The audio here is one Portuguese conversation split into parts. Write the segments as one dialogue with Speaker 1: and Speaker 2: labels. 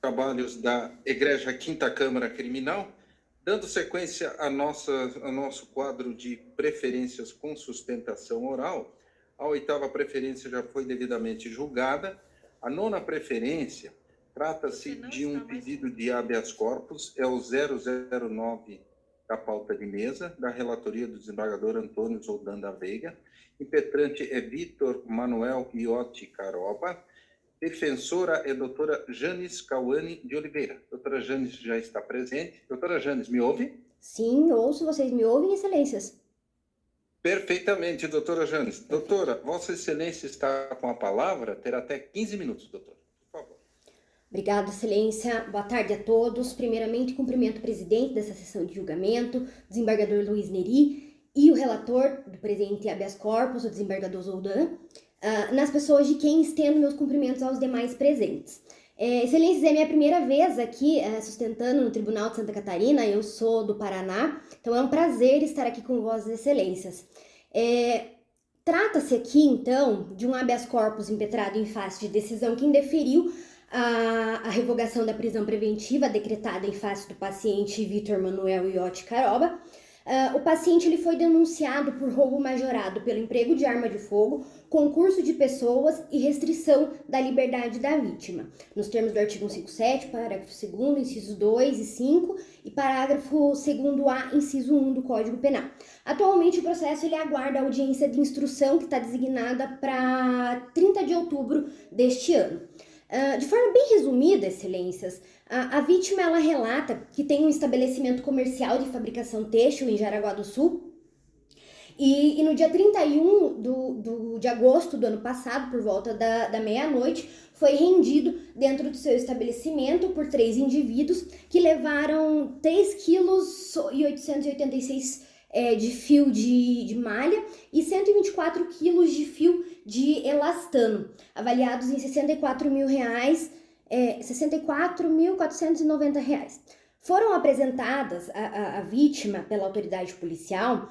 Speaker 1: trabalhos da Egreja Quinta Câmara Criminal, dando sequência ao nosso quadro de preferências com sustentação oral. A 8ª preferência já foi devidamente julgada. A 9ª preferência trata-se de um pedido de habeas corpus, é o 009 da pauta de mesa, da relatoria do desembargador Antônio Zoldan da Veiga. Impetrante é Vitor Manuel Iotti Caroba. Defensora é a doutora Janes Cauane de Oliveira. Doutora Janes já está presente. Doutora Janes, me ouve?
Speaker 2: Sim, ouço. Vocês me ouvem, excelências?
Speaker 1: Perfeitamente, doutora Janes. Doutora, Vossa Excelência está com a palavra, terá até 15 minutos, doutora. Por favor.
Speaker 2: Obrigada, excelência. Boa tarde a todos. Primeiramente, cumprimento o presidente dessa sessão de julgamento, desembargador Luiz Neri, e o relator do presente habeas corpus, o desembargador Zoldan, nas pessoas de quem estendo meus cumprimentos aos demais presentes. Excelências, é minha primeira vez aqui sustentando no Tribunal de Santa Catarina. Eu sou do Paraná, então é um prazer estar aqui com vossas excelências. Trata-se aqui, então, de um habeas corpus impetrado em face de decisão que indeferiu a revogação da prisão preventiva decretada em face do paciente Vitor Manuel Iotti Caroba. O paciente ele foi denunciado por roubo majorado pelo emprego de arma de fogo, concurso de pessoas e restrição da liberdade da vítima, nos termos do artigo 157, parágrafo 2º, incisos 2 e 5 e parágrafo 2º-A, inciso 1 do Código Penal. Atualmente o processo ele aguarda a audiência de instrução que está designada para 30 de outubro deste ano. De forma bem resumida, excelências, a vítima ela relata que tem um estabelecimento comercial de fabricação têxtil em Jaraguá do Sul e no dia 31 de agosto do ano passado, por volta da meia-noite, foi rendido dentro do seu estabelecimento por 3 indivíduos que levaram 3,886 kg de fio de malha e 124 quilos de fio de elastano, avaliados em R$ 64.490. Foram apresentadas à vítima pela autoridade policial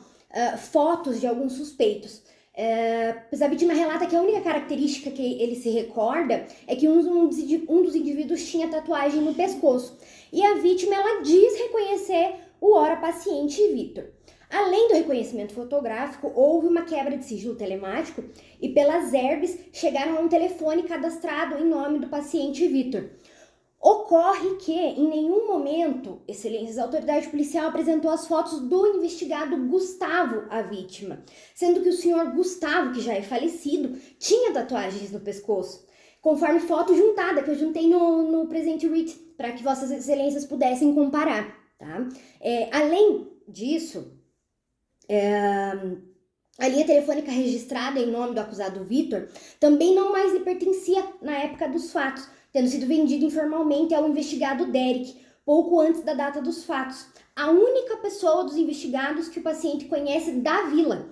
Speaker 2: fotos de alguns suspeitos. Pois a vítima relata que a única característica que ele se recorda é que um dos indivíduos tinha tatuagem no pescoço. E a vítima ela diz reconhecer o ora paciente Vitor. Além do reconhecimento fotográfico, houve uma quebra de sigilo telemático e pelas herbes chegaram a um telefone cadastrado em nome do paciente Vitor. Ocorre que, em nenhum momento, excelências, a autoridade policial apresentou as fotos do investigado Gustavo à vítima, sendo que o senhor Gustavo, que já é falecido, tinha tatuagens no pescoço, conforme foto juntada que eu juntei no presente writ, para que vossas excelências pudessem comparar, tá? Além disso, a linha telefônica registrada em nome do acusado Vitor também não mais lhe pertencia na época dos fatos, tendo sido vendido informalmente ao investigado Derek, pouco antes da data dos fatos. A única pessoa dos investigados que o paciente conhece da vila.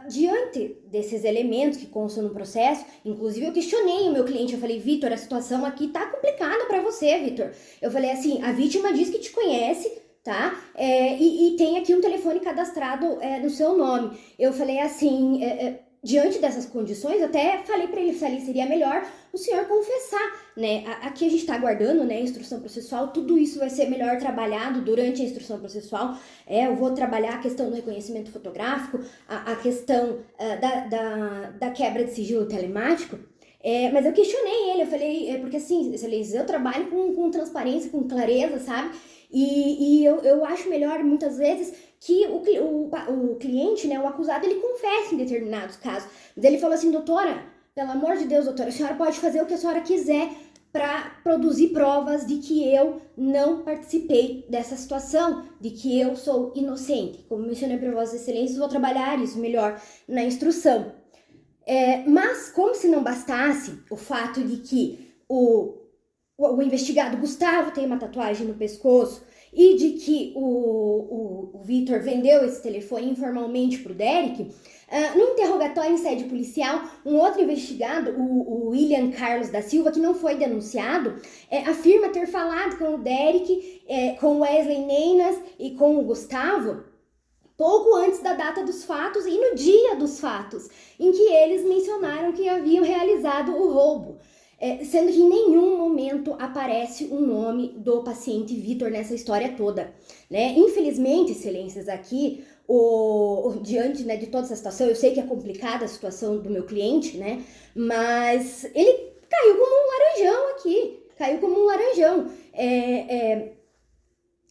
Speaker 2: Diante desses elementos que constam no processo, inclusive eu questionei o meu cliente, eu falei, Vitor, a situação aqui tá complicada para você, Vitor. Eu falei assim, a vítima diz que te conhece, tá? E tem aqui um telefone cadastrado no seu nome. Eu falei assim, diante dessas condições, até falei para ele se seria melhor o senhor confessar, né? Aqui a gente está aguardando, né, a instrução processual, tudo isso vai ser melhor trabalhado durante a instrução processual. Eu vou trabalhar a questão do reconhecimento fotográfico, a questão da quebra de sigilo telemático. Mas eu questionei ele, eu falei, porque assim, eu trabalho com transparência, com clareza, sabe? E eu acho melhor, muitas vezes, que o cliente, né, o acusado, ele confesse em determinados casos. Mas ele falou assim, doutora, pelo amor de Deus, doutora, a senhora pode fazer o que a senhora quiser para produzir provas de que eu não participei dessa situação, de que eu sou inocente. Como mencionei para vossas excelências, vou trabalhar isso melhor na instrução. Mas, como se não bastasse o fato de que o investigado Gustavo tem uma tatuagem no pescoço e de que o Vitor vendeu esse telefone informalmente para o Derek, no interrogatório em sede policial, um outro investigado, o William Carlos da Silva, que não foi denunciado, afirma ter falado com o Derek, com o Wesley Neinas e com o Gustavo, pouco antes da data dos fatos e no dia dos fatos, em que eles mencionaram que haviam realizado o roubo. sendo que em nenhum momento aparece o nome do paciente Vitor nessa história toda, né? Infelizmente, excelências, aqui, diante, né, de toda essa situação, eu sei que é complicada a situação do meu cliente, né? Mas ele caiu como um laranjão aqui, caiu como um laranjão.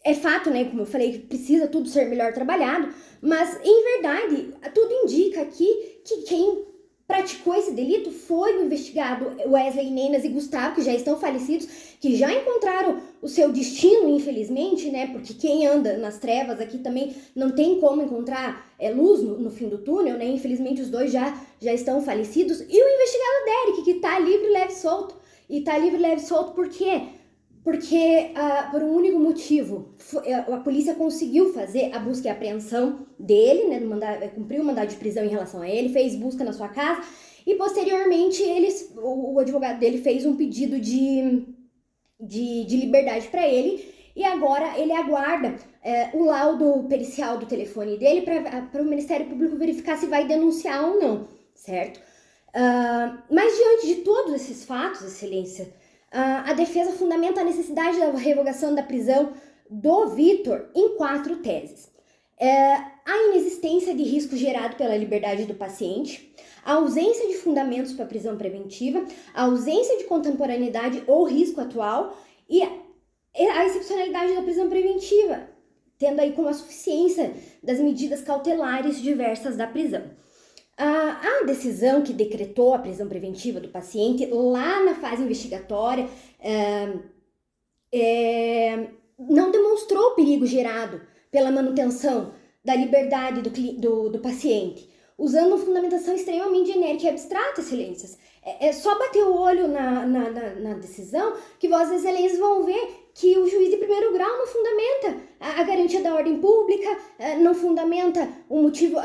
Speaker 2: É fato, né, como eu falei, que precisa tudo ser melhor trabalhado, mas, em verdade, tudo indica aqui que quem praticou esse delito foi o investigado Wesley Nenas e Gustavo, que já estão falecidos, que já encontraram o seu destino, infelizmente, né, porque quem anda nas trevas aqui também não tem como encontrar luz no fim do túnel, né, infelizmente os dois já estão falecidos, e o investigado Derek, que tá livre, leve e solto. E tá livre, leve e solto por quê? Porque, por um único motivo, a polícia conseguiu fazer a busca e apreensão dele, né, cumpriu o mandado de prisão em relação a ele, fez busca na sua casa, e posteriormente o advogado dele fez um pedido de liberdade para ele, e agora ele aguarda o laudo pericial do telefone dele para o Ministério Público verificar se vai denunciar ou não, certo? Mas diante de todos esses fatos, excelência, a defesa fundamenta a necessidade da revogação da prisão do Vitor em 4 teses. A inexistência de risco gerado pela liberdade do paciente, a ausência de fundamentos para prisão preventiva, a ausência de contemporaneidade ou risco atual e a excepcionalidade da prisão preventiva, tendo aí como a suficiência das medidas cautelares diversas da prisão. A decisão que decretou a prisão preventiva do paciente lá na fase investigatória não demonstrou o perigo gerado pela manutenção da liberdade do paciente, usando uma fundamentação extremamente genérica e abstrata, excelências. É só bater o olho na decisão que vossas excelências vão ver que o juiz de primeiro grau não fundamenta a garantia da ordem pública, não fundamenta o motivo,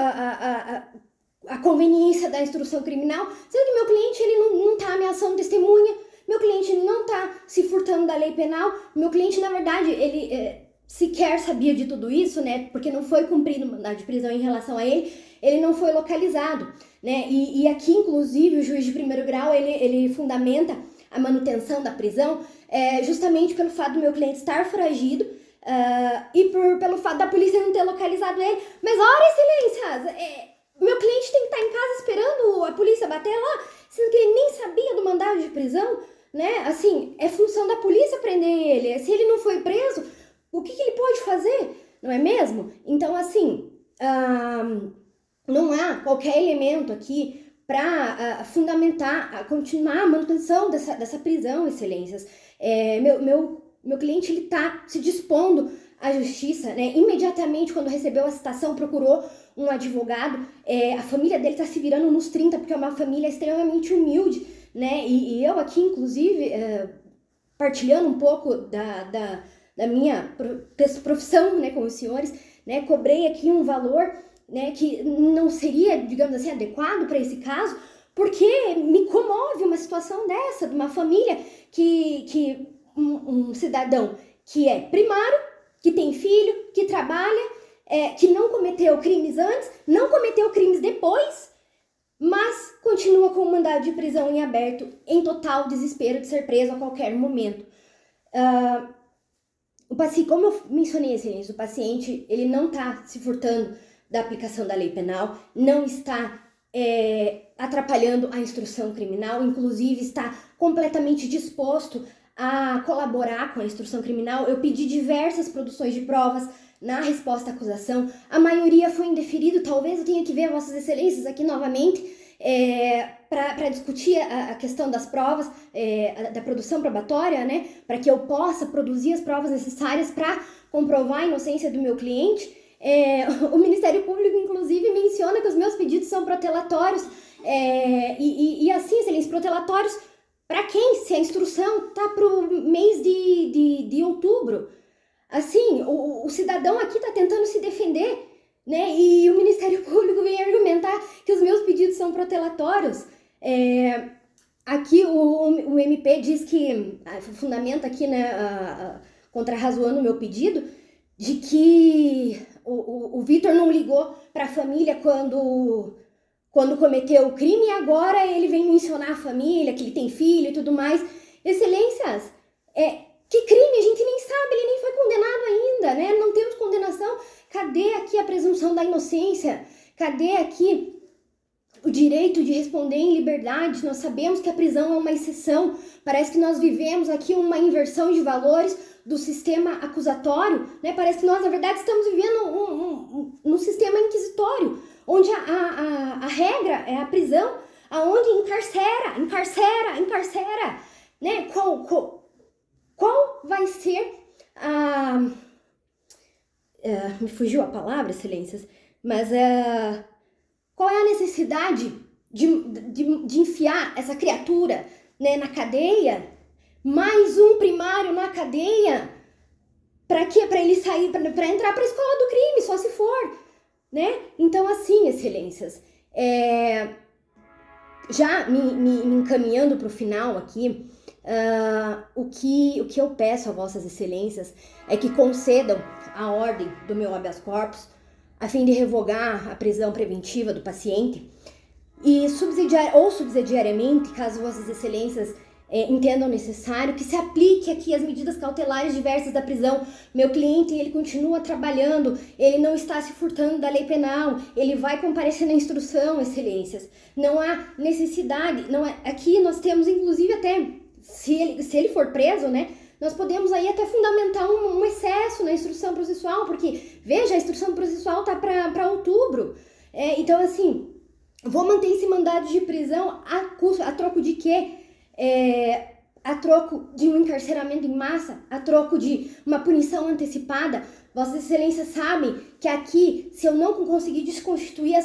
Speaker 2: a conveniência da instrução criminal, sendo que meu cliente ele não está ameaçando testemunha, meu cliente não está se furtando da lei penal, meu cliente, na verdade, ele sequer sabia de tudo isso, né, porque não foi cumprido o mandado de prisão em relação a ele não foi localizado, né, e aqui, inclusive, o juiz de primeiro grau, ele fundamenta a manutenção da prisão justamente pelo fato do meu cliente estar foragido e pelo fato da polícia não ter localizado ele, mas, ora, excelências, meu cliente tem que estar em casa esperando a polícia bater lá, sendo que ele nem sabia do mandado de prisão, né? Assim, é função da polícia prender ele. Se ele não foi preso, o que ele pode fazer? Não é mesmo? Então, assim, não há qualquer elemento aqui para fundamentar, continuar a manutenção dessa prisão, excelências. Meu cliente, ele está se dispondo à justiça, né? Imediatamente, quando recebeu a citação, procurou um advogado. A família dele está se virando nos 30, porque é uma família extremamente humilde, né? E eu aqui, inclusive, partilhando um pouco da minha profissão, né, com os senhores, né, cobrei aqui um valor, né, que não seria, digamos assim, adequado para esse caso, porque me comove uma situação dessa, de uma família que um cidadão que é primário, que tem filho, que trabalha, que não cometeu crimes antes, não cometeu crimes depois, mas continua com o mandado de prisão em aberto, em total desespero de ser preso a qualquer momento. O paciente, como eu mencionei, excelência, o paciente ele não está se furtando da aplicação da lei penal, não está atrapalhando a instrução criminal, inclusive está completamente disposto a colaborar com a instrução criminal. Eu pedi diversas produções de provas na resposta à acusação, a maioria foi indeferido, talvez eu tenha que ver vossas excelências aqui novamente para discutir a questão das provas, da produção probatória, né, para que eu possa produzir as provas necessárias para comprovar a inocência do meu cliente. O Ministério Público, inclusive, menciona que os meus pedidos são protelatórios, e assim, excelência, protelatórios para quem? Se a instrução está para o mês de outubro. Assim, o cidadão aqui está tentando se defender, né? E o Ministério Público vem argumentar que os meus pedidos são protelatórios. Aqui o MP diz que, fundamenta aqui, né, contrarrazoando o meu pedido, de que o Vitor não ligou para a família quando quando cometeu o crime, e agora ele vem mencionar a família, que ele tem filho e tudo mais. Excelências, que crime? A gente nem sabe, ele nem foi condenado ainda, né? Não temos condenação. Cadê aqui a presunção da inocência? Cadê aqui o direito de responder em liberdade? Nós sabemos que a prisão é uma exceção. Parece que nós vivemos aqui uma inversão de valores do sistema acusatório, né? Parece que nós, na verdade, estamos vivendo um sistema inquisitório, onde a regra é a prisão, aonde encarcera, né? Qual vai ser a... me fugiu a palavra, excelências, mas qual é a necessidade de enfiar essa criatura, né, na cadeia? Mais um primário na cadeia? Para quê? Para ele sair, para entrar para a escola do crime, só se for, né? Então, assim, excelências, já me encaminhando para o final aqui, o que eu peço a vossas excelências é que concedam a ordem do meu habeas corpus a fim de revogar a prisão preventiva do paciente e subsidiariamente, caso vossas excelências entendam necessário, que se aplique aqui as medidas cautelares diversas da prisão. Meu cliente, ele continua trabalhando, ele não está se furtando da lei penal, ele vai comparecer na instrução, excelências. Não há necessidade, aqui nós temos inclusive até, se ele for preso, né, nós podemos aí até fundamentar um excesso na instrução processual, porque, veja, a instrução processual tá para outubro. Então, assim, vou manter esse mandado de prisão a troco de quê? A troco de um encarceramento em massa, a troco de uma punição antecipada. Vossas excelências sabem que aqui, se eu não conseguir desconstituir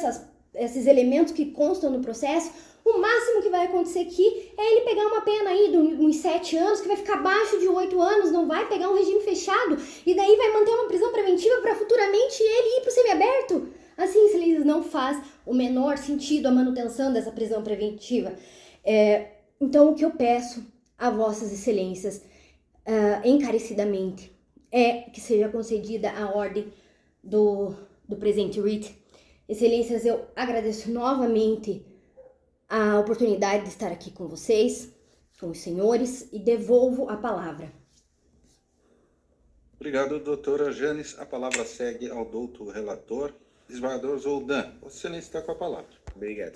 Speaker 2: esses elementos que constam no processo, o máximo que vai acontecer aqui é ele pegar uma pena aí de uns 7 anos, que vai ficar abaixo de 8 anos, não vai pegar um regime fechado, e daí vai manter uma prisão preventiva para futuramente ele ir para o semiaberto. Assim, excelências, não faz o menor sentido a manutenção dessa prisão preventiva. Então, o que eu peço a vossas excelências, encarecidamente, é que seja concedida a ordem do presente writ. Excelências, eu agradeço novamente a oportunidade de estar aqui com vocês, com os senhores, e devolvo a palavra.
Speaker 1: Obrigado, doutora Janes. A palavra segue ao doutor relator, desembargador Zoldan. Vossa Excelência está com a palavra.
Speaker 3: Obrigado.